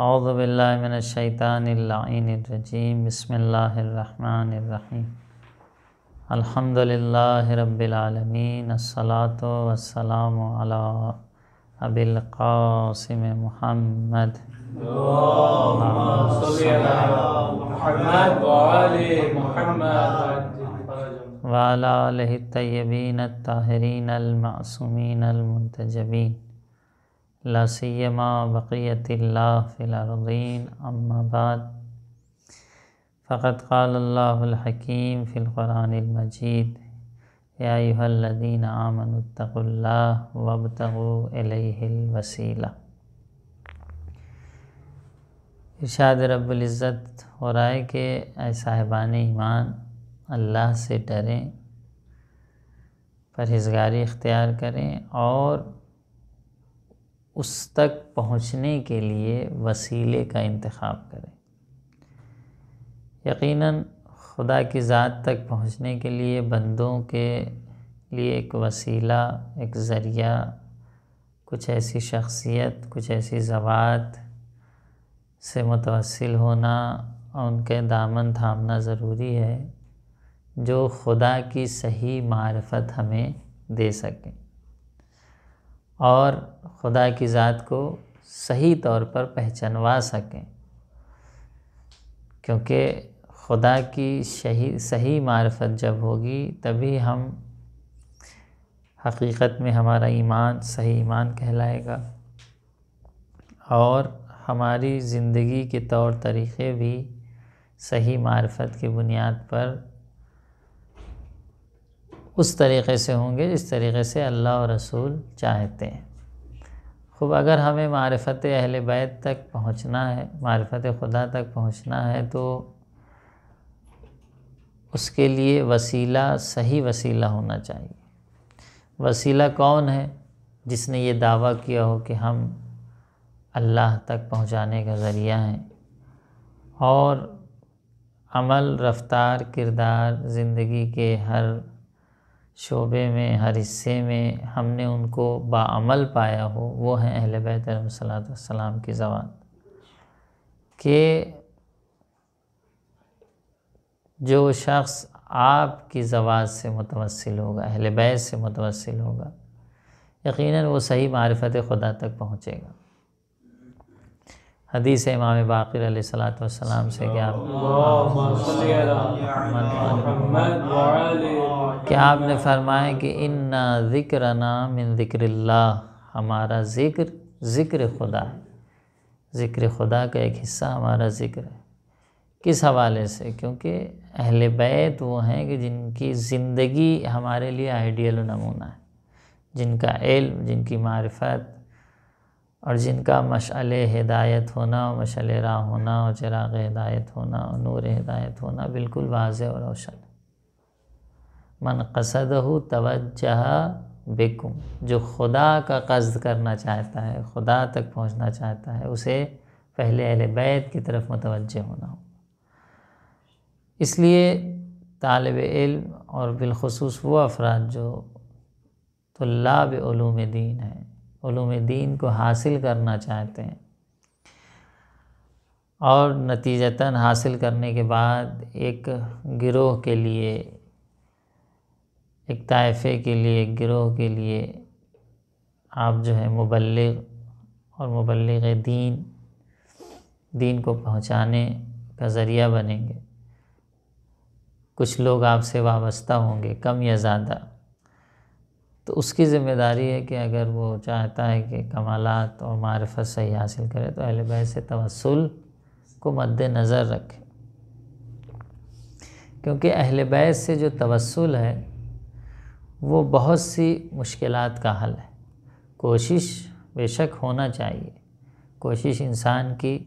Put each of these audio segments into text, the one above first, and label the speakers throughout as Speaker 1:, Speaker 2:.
Speaker 1: اعوذ باللہ من الشیطان اللعین الرجیم بسم اللہ الرحمن الرحیم الحمد للہ رب العالمین الصلاۃ والسلام علی ابی القاسم محمد
Speaker 2: اللهم صل على محمد وآل محمد
Speaker 1: وعلی آلہ الطیبین الطاہرین المعصومین المنتجبین لا سیما بقیت اللہ فی الارضین اما بعد فقد قال اللہ الحکیم فی القرآن المجید یا ایھا الذین آمنوا اتقوا اللہ وابتغوا الیہ الوسیلہ۔ ارشاد رب العزت ہو رہا ہے کہ اے صاحبان ایمان اللہ سے ڈریں، پرہیزگاری اختیار کریں اور اس تک پہنچنے کے لیے وسیلے کا انتخاب کریں۔ یقیناً خدا کی ذات تک پہنچنے کے لیے بندوں کے لیے ایک وسیلہ، ایک ذریعہ، کچھ ایسی شخصیت، کچھ ایسی ذوات سے متوسل ہونا، ان کے دامن تھامنا ضروری ہے جو خدا کی صحیح معرفت ہمیں دے سکیں اور خدا کی ذات کو صحیح طور پر پہچنوا سکیں، کیونکہ خدا کی صحیح معرفت جب ہوگی تبھی ہم حقیقت میں ہمارا ایمان صحیح ایمان کہلائے گا اور ہماری زندگی کے طور طریقے بھی صحیح معرفت کی بنیاد پر اس طریقے سے ہوں گے جس طریقے سے اللہ اور رسول چاہتے ہیں۔ خوب اگر ہمیں معرفت اہل بیت تک پہنچنا ہے، معرفت خدا تک پہنچنا ہے تو اس کے لیے وسیلہ صحیح وسیلہ ہونا چاہیے۔ وسیلہ کون ہے؟ جس نے یہ دعویٰ کیا ہو کہ ہم اللہ تک پہنچانے کا ذریعہ ہیں اور عمل، رفتار، کردار، زندگی کے ہر شعبے میں، ہر حصے میں ہم نے ان کو باعمل پایا ہو، وہ ہیں اہل بیت علیہ الصلوۃ والسلام کی ذوات۔ کہ جو شخص آپ کی ذوات سے متوسل ہوگا، اہل بیت سے متوسل ہوگا، یقیناً وہ صحیح معرفت خدا تک پہنچے گا۔ حدیث امام باقر علیہ الصلوۃ والسلام سے کہ آپ نے فرمایا کہ اِنَّا ذِکْرَنَا مِن ذِکْرِ اللہ، ہمارا ذکر خدا ہے۔ ذکر خدا کا ایک حصہ ہمارا ذکر ہے۔ کس حوالے سے؟ کیونکہ اہل بیت وہ ہیں کہ جن کی زندگی ہمارے لیے آئیڈیل و نمونہ ہے، جن کا علم، جن کی معرفت اور جن کا مشعل ہدایت ہونا، مشعل راہ ہونا اور چراغ ہدایت ہونا اور نور ہدایت ہونا بالکل واضح اور روشن ہے۔ من قصدہ توجہ بکم، جو خدا کا قصد کرنا چاہتا ہے، خدا تک پہنچنا چاہتا ہے، اسے پہلے اہل بیت کی طرف متوجہ ہونا ہو۔ اس لیے طالب علم اور بالخصوص وہ افراد جو طلاب علوم دین ہیں، علوم دین کو حاصل کرنا چاہتے ہیں اور نتیجتاً حاصل کرنے کے بعد ایک گروہ کے لیے، ایک طائفے کے لیے، ایک گروہ کے لیے آپ جو ہے مبلغ اور مبلغ دین کو پہنچانے کا ذریعہ بنیں گے۔ کچھ لوگ آپ سے وابستہ ہوں گے، کم یا زیادہ، تو اس کی ذمہ داری ہے کہ اگر وہ چاہتا ہے کہ کمالات اور معرفت صحیح حاصل کرے تو اہل بیت سے توسل کو مد نظر رکھے، کیونکہ اہل بیت سے جو توسل ہے وہ بہت سی مشکلات کا حل ہے۔ کوشش بے شک ہونا چاہیے، کوشش انسان کی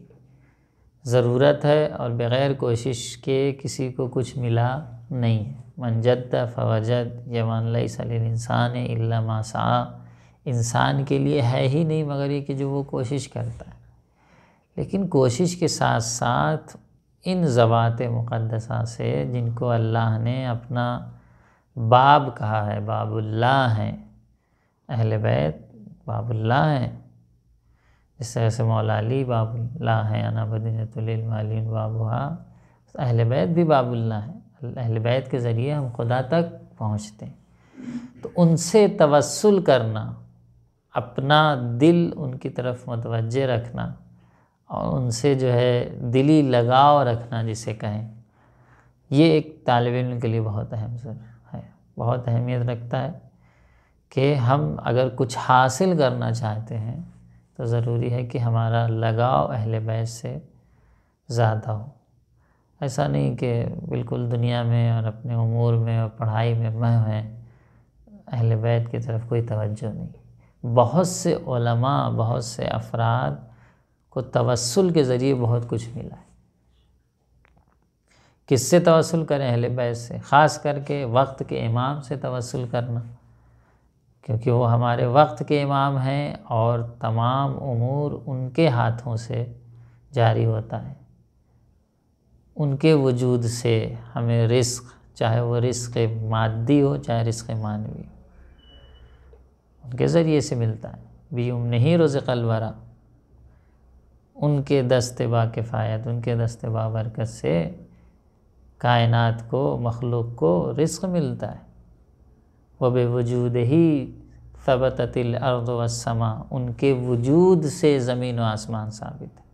Speaker 1: ضرورت ہے اور بغیر کوشش کے کسی کو کچھ ملا نہیں ہے۔ من جد فوجد، یمن لیس للانسان الا ما سعی، انسان کے لیے ہے ہی نہیں مگر یہ کہ جو وہ کوشش کرتا ہے۔ لیکن کوشش کے ساتھ ساتھ ان ذوات مقدسہ سے جن کو اللہ نے اپنا باب کہا ہے، باب اللہ ہیں، اہل بیت باب اللہ ہیں، جس طرح سے مولا علی باب اللہ ہے، انا مدینۃ للمالین بابھا، اہل بیت بھی باب اللہ ہیں، اہل بیت کے ذریعے ہم خدا تک پہنچتے ہیں۔ تو ان سے توسل کرنا، اپنا دل ان کی طرف متوجہ رکھنا اور ان سے جو ہے دلی لگاؤ رکھنا جسے کہیں، یہ ایک طالب علم کے لیے بہت اہم ہے، بہت اہمیت رکھتا ہے کہ ہم اگر کچھ حاصل کرنا چاہتے ہیں تو ضروری ہے کہ ہمارا لگاؤ اہل بیت سے زیادہ ہو۔ ایسا نہیں کہ بالکل دنیا میں اور اپنے امور میں اور پڑھائی میں مہو ہیں، اہل بیت کی طرف کوئی توجہ نہیں۔ بہت سے علماء، بہت سے افراد کو توسل کے ذریعے بہت کچھ ملا ہے۔ کس سے توسل کریں؟ اہل بیت سے، خاص کر کے وقت کے امام سے توسل کرنا، کیونکہ وہ ہمارے وقت کے امام ہیں اور تمام امور ان کے ہاتھوں سے جاری ہوتا ہے۔ ان کے وجود سے ہمیں رزق، چاہے وہ رزق مادی ہو چاہے رزق معنوی ہو، ان کے ذریعے سے ملتا ہے۔ بیمنہ رزق الورا، ان کے دست با کفایت، ان کے دست با برکت سے کائنات کو، مخلوق کو رزق ملتا ہے۔ وَبِوُجُودِهِ ثَبَتَتِ الْأَرْضُ وَالسَّمَاءُ، ان کے وجود سے زمین و آسمان ثابت ہے۔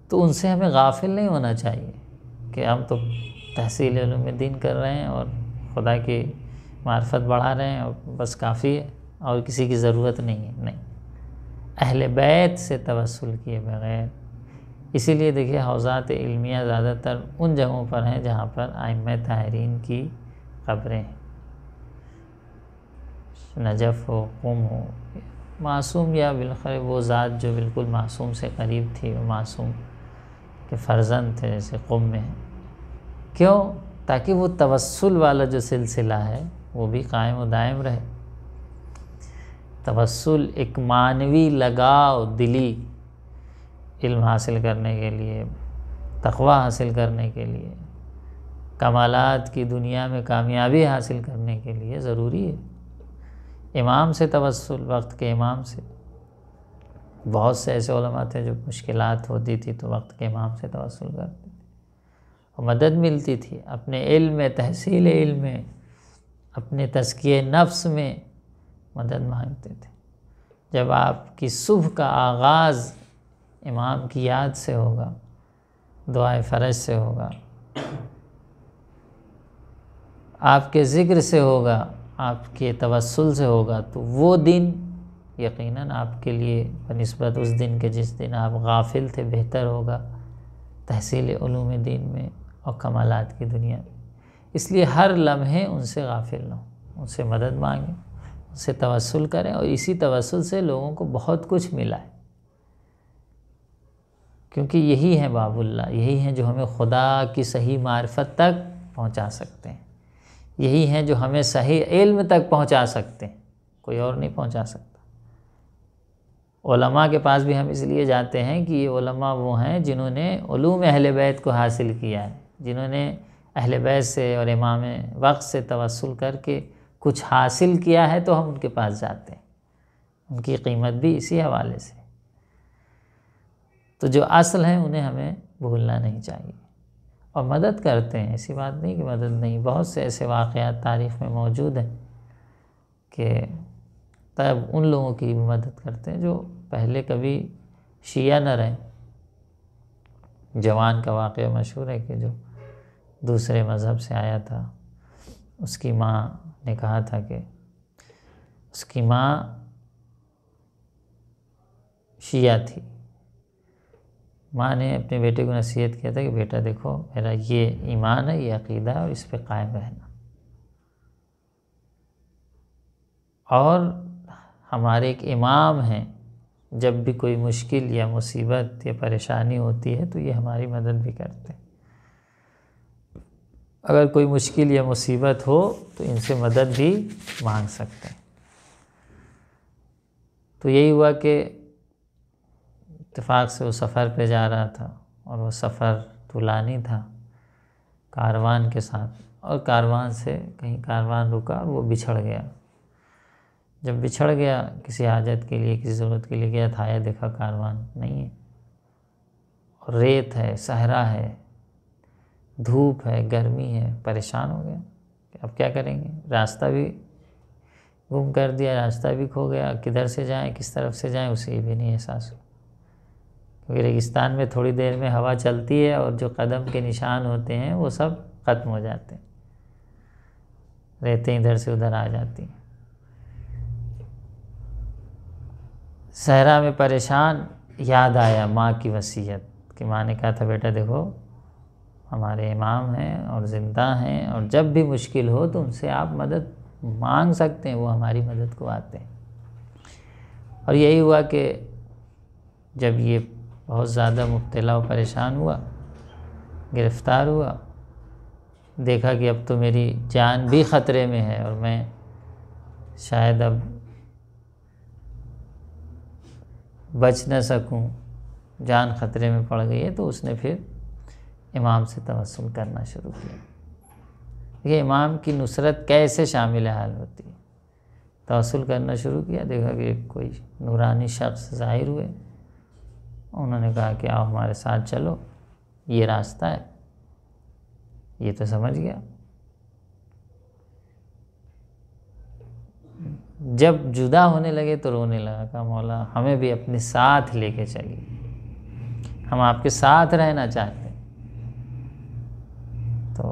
Speaker 1: تو ان سے ہمیں غافل نہیں ہونا چاہیے کہ ہم تو تحصیل علوم دین کر رہے ہیں اور خدا کی معرفت بڑھا رہے ہیں اور بس کافی ہے اور کسی کی ضرورت نہیں ہے، نہیں، اہل بیت سے توسل کیے بغیر۔ اسی لیے دیکھیے حوزات علمیہ زیادہ تر ان جگہوں پر ہیں جہاں پر ائمہ طاہرین کی قبریں ہیں، نجف ہو، قم ہو، معصوم یا بالخیر وہ ذات جو بالکل معصوم سے قریب تھی، وہ معصوم کے فرزند تھے جیسے قم میں ہیں۔ کیوں؟ تاکہ وہ توسل والا جو سلسلہ ہے وہ بھی قائم و دائم رہے۔ توسل ایک معنوی لگاؤ دلی، علم حاصل کرنے کے لیے، تقوی حاصل کرنے کے لیے، کمالات کی دنیا میں کامیابی حاصل کرنے کے لیے ضروری ہے۔ امام سے توسل، وقت کے امام سے، بہت سے ایسے علماء تھے جو مشکلات ہوتی تھی تو وقت کے امام سے توسل کرتے تھے اور مدد ملتی تھی، اپنے علم میں، تحصیل علم میں، اپنے تزکیہ نفس میں مدد مانگتے تھے۔ جب آپ کی صبح کا آغاز امام کی یاد سے ہوگا، دعائے فرض سے ہوگا، آپ کے ذکر سے ہوگا، آپ کے توسل سے ہوگا، تو وہ دن یقیناً آپ کے لیے بنسبت اس دن کے جس دن آپ غافل تھے بہتر ہوگا تحصیل علوم دین میں اور کمالات کی دنیا میں۔ اس لیے ہر لمحے ان سے غافل نہ ہوں، ان سے مدد مانگیں، ان سے توسل کریں، اور اسی توسل سے لوگوں کو بہت کچھ ملا ہے، کیونکہ یہی ہے باب اللہ، یہی ہیں جو ہمیں خدا کی صحیح معرفت تک پہنچا سکتے ہیں، یہی ہیں جو ہمیں صحیح علم تک پہنچا سکتے ہیں، کوئی اور نہیں پہنچا سکتا۔ علماء کے پاس بھی ہم اس لیے جاتے ہیں کہ یہ علماء وہ ہیں جنہوں نے علوم اہل بیت کو حاصل کیا ہے، جنہوں نے اہل بیت سے اور امام وقت سے توسل کر کے کچھ حاصل کیا ہے، تو ہم ان کے پاس جاتے ہیں، ان کی قیمت بھی اسی حوالے سے۔ تو جو اصل ہیں انہیں ہمیں بھولنا نہیں چاہیے، اور مدد کرتے ہیں، ایسی بات نہیں کہ مدد نہیں، بہت سے ایسے واقعات تاریخ میں موجود ہیں کہ تب ان لوگوں کی مدد کرتے ہیں جو پہلے کبھی شیعہ نہ رہے۔ جوان کا واقعہ مشہور ہے کہ جو دوسرے مذہب سے آیا تھا، اس کی ماں نے کہا تھا کہ اس کی ماں شیعہ تھی، ماں نے اپنے بیٹے کو نصیحت کیا تھا کہ بیٹا دیکھو میرا یہ ایمان ہے، یہ عقیدہ ہے، اور اس پہ قائم رہنا، اور ہمارے ایک امام ہیں، جب بھی کوئی مشکل یا مصیبت یا پریشانی ہوتی ہے تو یہ ہماری مدد بھی کرتے ہیں، اگر کوئی مشکل یا مصیبت ہو تو ان سے مدد بھی مانگ سکتے ہیں۔ تو یہی ہوا کہ اتفاق سے وہ سفر پہ جا رہا تھا، اور وہ سفر طولانی تھا کاروان کے ساتھ، اور کاروان سے کہیں کاروان رکا اور وہ بچھڑ گیا۔ جب بچھڑ گیا کسی حاجت کے لیے، کسی ضرورت کے لیے گیا تھا، آیا دیکھا کاروان نہیں ہے، اور ریت ہے، صحرا ہے، دھوپ ہے، گرمی ہے، پریشان ہو گیا کہ اب کیا کریں گے، راستہ بھی گم کر دیا، راستہ بھی کھو گیا، کدھر سے جائیں، کس طرف سے جائیں، اسے بھی نہیں احساس ہوا، کیونکہ ریگستان میں تھوڑی دیر میں ہوا چلتی ہے اور جو قدم کے نشان ہوتے ہیں وہ سب ختم ہو جاتے ہیں، ریتیں ادھر سے ادھر آ جاتی ہیں۔ صحرا میں پریشان، یاد آیا ماں کی وصیت کہ ماں نے کہا تھا بیٹا دیکھو ہمارے امام ہیں اور زندہ ہیں، اور جب بھی مشکل ہو تو ان سے آپ مدد مانگ سکتے ہیں، وہ ہماری مدد کو آتے ہیں۔ اور یہی ہوا کہ جب یہ بہت زیادہ مبتلا و پریشان ہوا، گرفتار ہوا، دیکھا کہ اب تو میری جان بھی خطرے میں ہے اور میں شاید اب بچ نہ سکوں، جان خطرے میں پڑ گئی ہے، تو اس نے پھر امام سے توسل کرنا شروع کیا۔ یہ امام کی نصرت کیسے شامل حال ہوتی ہے، توسل کرنا شروع کیا، دیکھا کہ کوئی نورانی شخص ظاہر ہوئے، انہوں نے کہا کہ آؤ ہمارے ساتھ چلو، یہ راستہ ہے، یہ تو سمجھ گیا۔ جب جدا ہونے لگے تو رونے لگا، کہا مولا ہمیں بھی اپنے ساتھ لے کے چلیے، ہم آپ کے ساتھ رہنا چاہتے ہیں۔ تو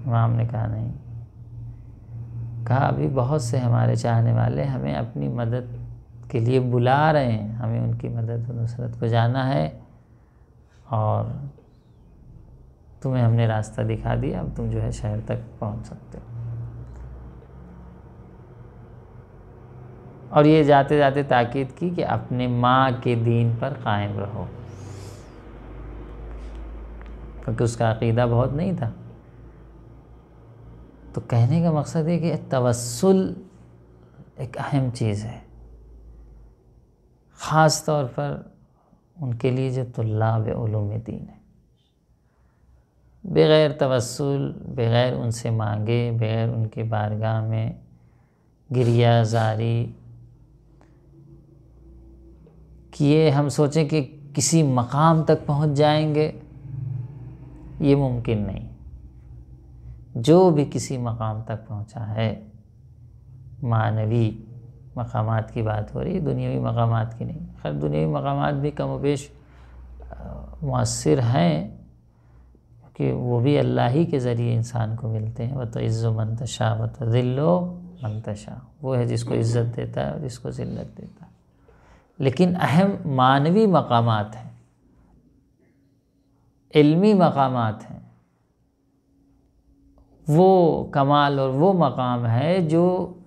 Speaker 1: امام نے کہا نہیں، کہا ابھی بہت سے ہمارے چاہنے والے ہمیں اپنی مدد کے لیے بلا رہے ہیں، ہمیں ان کی مدد و نصرت کو جانا ہے، اور تمہیں ہم نے راستہ دکھا دیا، اب تم جو ہے شہر تک پہنچ سکتے ہو۔ اور یہ جاتے جاتے تاکید کی کہ اپنے ماں کے دین پر قائم رہو، کیونکہ اس کا عقیدہ بہت نہیں تھا۔ تو کہنے کا مقصد ہے کہ توسل ایک اہم چیز ہے، خاص طور پر ان کے لیے جو طلاب علوم دین ہیں۔ بغیر توسل، بغیر ان سے مانگے، بغیر ان کے بارگاہ میں گریہ زاری کیے ہم سوچیں کہ کسی مقام تک پہنچ جائیں گے، یہ ممکن نہیں۔ جو بھی کسی مقام تک پہنچا ہے، معنوی مقامات کی بات ہو رہی ہے، دنیاوی مقامات کی نہیں۔ خیر دنیاوی مقامات بھی کم و بیش مؤثر ہیں، کہ وہ بھی اللہ ہی کے ذریعے انسان کو ملتے ہیں۔ وَتُعِزُّ مَن تَشَاءُ وَتُذِلُّ مَن تَشَاءُ، وہ ہے جس کو عزت دیتا ہے اور جس کو ذلت دیتا ہے۔ لیکن اہم معنوی مقامات ہیں، علمی مقامات ہیں، وہ کمال اور وہ مقام ہے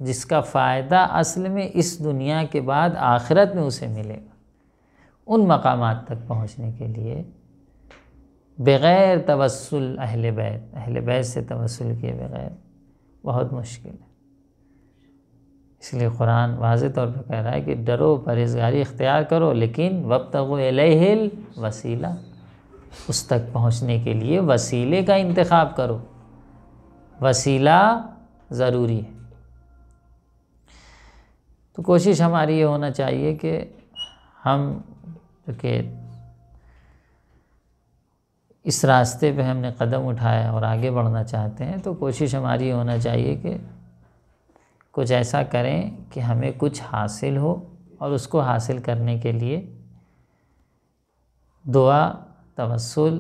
Speaker 1: جس کا فائدہ اصل میں اس دنیا کے بعد آخرت میں اسے ملے گا۔ ان مقامات تک پہنچنے کے لیے بغیر توسل اہل بیت سے توسل کیے بغیر بہت مشکل ہے۔ اس لیے قرآن واضح طور پہ کہہ رہا ہے کہ ڈرو، پرہیزگاری اختیار کرو، لیکن وابتغوا الیہ الوسیلہ، اس تک پہنچنے کے لیے وسیلے کا انتخاب کرو، وسیلہ ضروری ہے۔ تو کوشش ہماری یہ ہونا چاہیے کہ ہم کہ اس راستے پہ ہم نے قدم اٹھایا اور آگے بڑھنا چاہتے ہیں، تو کوشش ہماری یہ ہونا چاہیے کہ کچھ ایسا کریں کہ ہمیں کچھ حاصل ہو، اور اس کو حاصل کرنے کے لیے دعا، توسل،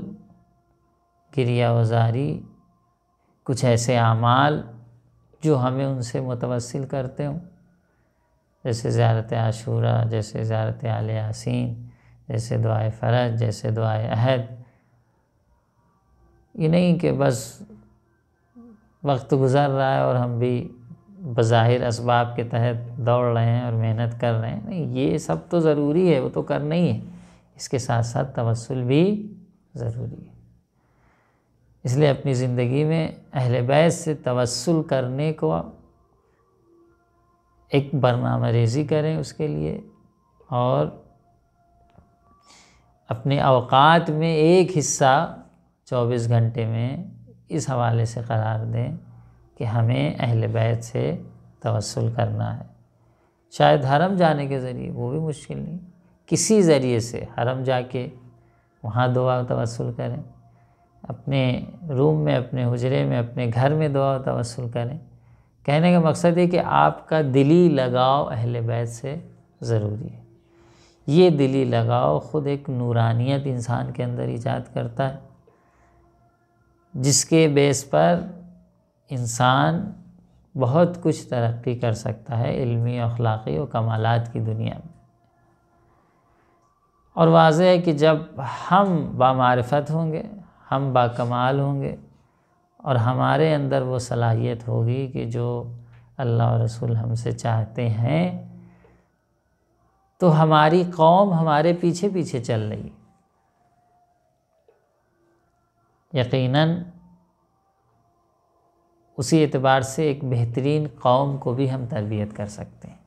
Speaker 1: گریہ وزاری، کچھ ایسے اعمال جو ہمیں ان سے متوسل کرتے ہوں، جیسے زیارت عاشوراء، جیسے زیارت آل یاسین، جیسے دعائے فرج، جیسے دعائے عہد۔ یہ نہیں کہ بس وقت گزر رہا ہے اور ہم بھی بظاہر اسباب کے تحت دوڑ رہے ہیں اور محنت کر رہے ہیں، نہیں، یہ سب تو ضروری ہے، وہ تو کرنا ہی ہے، اس کے ساتھ ساتھ توسل بھی ضروری ہے۔ اس لیے اپنی زندگی میں اہل بیت سے توسل کرنے کو ایک برنامہ ریزی کریں اس کے لیے، اور اپنے اوقات میں ایک حصہ 24 گھنٹے میں اس حوالے سے قرار دیں کہ ہمیں اہل بیت سے توسل کرنا ہے، شاید حرم جانے کے ذریعے، وہ بھی مشکل نہیں، کسی ذریعے سے حرم جا کے وہاں دعا و توسل کریں، اپنے روم میں، اپنے حجرے میں، اپنے گھر میں دعا و توسل کریں۔ کہنے کا مقصد ہے کہ آپ کا دلی لگاؤ اہل بیت سے ضروری ہے۔ یہ دلی لگاؤ خود ایک نورانیت انسان کے اندر ایجاد کرتا ہے، جس کے بیس پر انسان بہت کچھ ترقی کر سکتا ہے علمی، اخلاقی و کمالات کی دنیا میں۔ اور واضح ہے کہ جب ہم بامعرفت ہوں گے، ہم باکمال ہوں گے، اور ہمارے اندر وہ صلاحیت ہوگی کہ جو اللہ اور رسول ہم سے چاہتے ہیں، تو ہماری قوم ہمارے پیچھے پیچھے چل رہی ہے۔ یقیناً اسی اعتبار سے ایک بہترین قوم کو بھی ہم تربیت کر سکتے ہیں،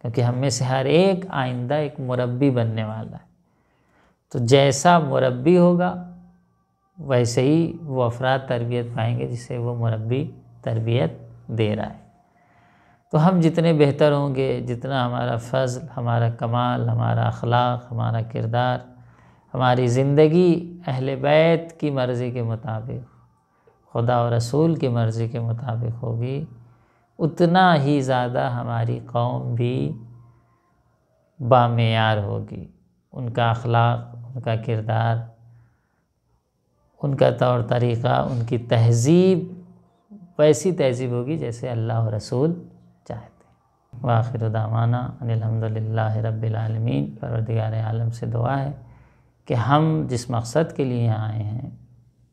Speaker 1: کیونکہ ہم میں سے ہر ایک آئندہ ایک مربی بننے والا ہے۔ تو جیسا مربی ہوگا ویسے ہی وہ افراد تربیت پائیں گے جسے وہ مربی تربیت دے رہا ہے۔ تو ہم جتنے بہتر ہوں گے، جتنا ہمارا فضل، ہمارا کمال، ہمارا اخلاق، ہمارا کردار، ہماری زندگی اہل بیت کی مرضی کے مطابق، خدا و رسول کی مرضی کے مطابق ہوگی، اتنا ہی زیادہ ہماری قوم بھی بامعیار ہوگی۔ ان کا اخلاق، ان کا کردار، ان کا طور طریقہ، ان کی تہذیب ویسی تہذیب ہوگی جیسے اللہ و رسول چاہتے ہیں۔ وآخر دعوانا ان الحمدللہ رب العالمین۔ پروردگار عالم سے دعا ہے کہ ہم جس مقصد کے لیے آئے ہیں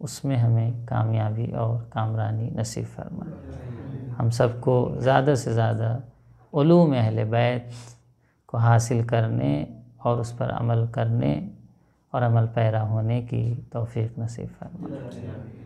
Speaker 1: اس میں ہمیں کامیابی اور کامرانی نصیب فرمائے۔ ہم سب کو زیادہ سے زیادہ علوم اہل بیت کو حاصل کرنے اور اس پر عمل کرنے اور عمل پیرا ہونے کی توفیق نصیب فرمائے۔